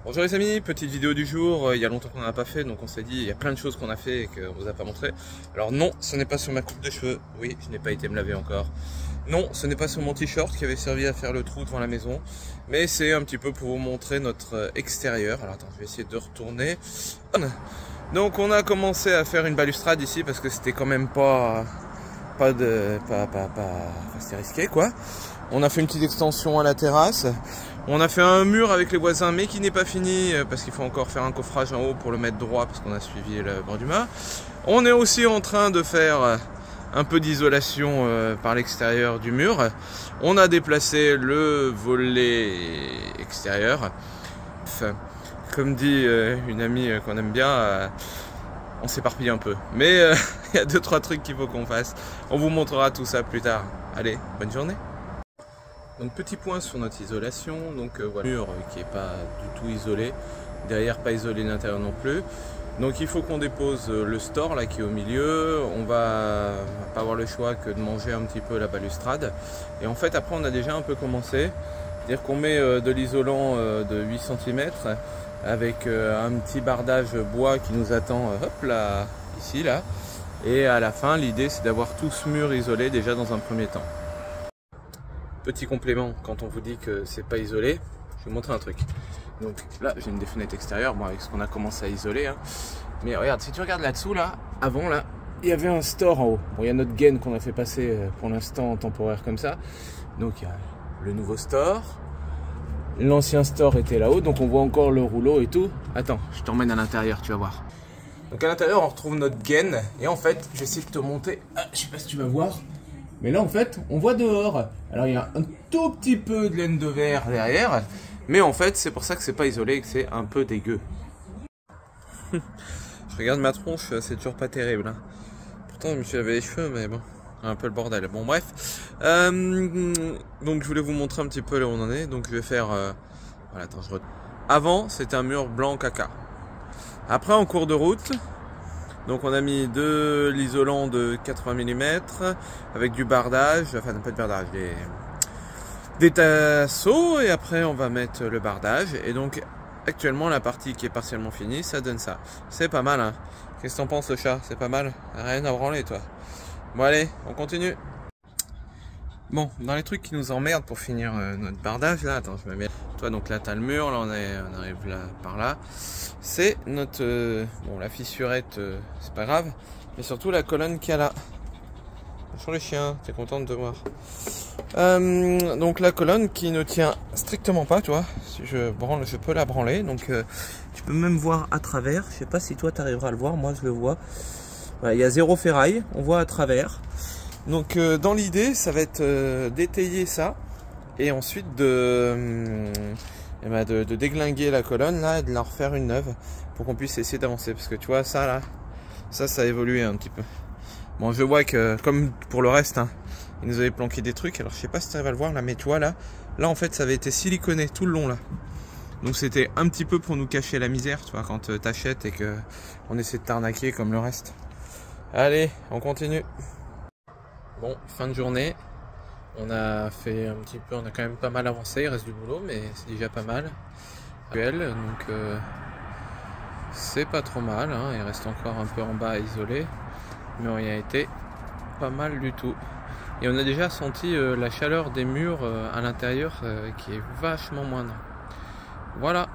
Bonjour les amis, petite vidéo du jour. Il y a longtemps qu'on n'en a pas fait, donc on s'est dit il y a plein de choses qu'on a fait et qu'on vous a pas montré. Alors non, ce n'est pas sur ma coupe de cheveux. Oui, je n'ai pas été me laver encore. Non, ce n'est pas sur mon t-shirt qui avait servi à faire le trou devant la maison, mais c'est un petit peu pour vous montrer notre extérieur. Alors attends, je vais essayer de retourner. Donc on a commencé à faire une balustrade ici parce que c'était quand même c'était risqué quoi. On a fait une petite extension à la terrasse. On a fait un mur avec les voisins mais qui n'est pas fini parce qu'il faut encore faire un coffrage en haut pour le mettre droit parce qu'on a suivi le bord du mât. On est aussi en train de faire un peu d'isolation par l'extérieur du mur. On a déplacé le volet extérieur. Enfin, comme dit une amie qu'on aime bien, on s'éparpille un peu. Mais il y a 2-3 trucs qu'il faut qu'on fasse. On vous montrera tout ça plus tard. Allez, bonne journée. Donc petit point sur notre isolation, donc voilà, le mur qui n'est pas du tout isolé, derrière pas isolé l'intérieur non plus. Donc il faut qu'on dépose le store là qui est au milieu, on va pas avoir le choix que de manger un petit peu la balustrade. Et en fait après on a déjà un peu commencé, c'est-à-dire qu'on met de l'isolant de 8 cm avec un petit bardage bois qui nous attend hop là, ici là. Et à la fin l'idée c'est d'avoir tout ce mur isolé déjà dans un premier temps. Petit complément, quand on vous dit que c'est pas isolé, je vais vous montrer un truc. Donc là, j'ai une des fenêtres extérieures, bon, avec ce qu'on a commencé à isoler. Hein. Mais regarde, si tu regardes là-dessous, là, avant, là, il y avait un store en haut. Bon, il y a notre gaine qu'on a fait passer pour l'instant temporaire comme ça. Donc il y a le nouveau store. L'ancien store était là-haut, donc on voit encore le rouleau et tout. Attends, je t'emmène à l'intérieur, tu vas voir. Donc à l'intérieur, on retrouve notre gaine. Et en fait, je vais essayer de te monter. Ah, je sais pas si tu vas voir. Mais là en fait on voit dehors. Alors il y a un tout petit peu de laine de verre derrière. Mais en fait c'est pour ça que c'est pas isolé et que c'est un peu dégueu. Je regarde ma tronche, c'est toujours pas terrible hein. Pourtant je me suis lavé les cheveux mais bon, un peu le bordel. Bon bref. Donc je voulais vous montrer un petit peu là où on en est. Donc je vais faire... Voilà, attends, Avant c'était un mur blanc caca. Après en cours de route... Donc on a mis de l'isolant de 80 mm avec du bardage, enfin pas de bardage, des tasseaux et après on va mettre le bardage. Et donc actuellement la partie qui est partiellement finie, ça donne ça. C'est pas mal hein. Qu'est-ce que t'en penses le chat? C'est pas mal? Rien à branler toi. Bon allez, on continue. Bon, dans les trucs qui nous emmerdent pour finir notre bardage là, attends je me mets... Toi donc là t'as le mur, là on arrive là par là. C'est notre... bon la fissurette c'est pas grave, mais surtout la colonne qu'il y a là. Bonjour les chiens, t'es content de te voir. Donc la colonne qui ne tient strictement pas, tu vois. Si je branle, je peux la branler, donc tu peux même voir à travers. Je sais pas si toi t'arriveras à le voir, moi je le vois. Voilà, il y a 0 ferraille, on voit à travers. Donc dans l'idée ça va être d'étayer ça et ensuite de déglinguer la colonne là et de la refaire une neuve pour qu'on puisse essayer d'avancer parce que tu vois ça là, ça a évolué un petit peu. Bon je vois que comme pour le reste hein, ils nous avaient planqué des trucs, alors je sais pas si tu arrives à le voir là, mais tu vois là en fait ça avait été siliconé tout le long là. Donc c'était un petit peu pour nous cacher la misère, tu vois, quand t'achètes et que on essaie de t'arnaquer comme le reste. Allez, on continue. Bon, fin de journée, on a fait un petit peu, on a quand même pas mal avancé, il reste du boulot, mais c'est déjà pas mal. Donc c'est pas trop mal, hein. Il reste encore un peu en bas à isoler, mais on y a été pas mal du tout. Et on a déjà senti la chaleur des murs à l'intérieur qui est vachement moindre. Voilà.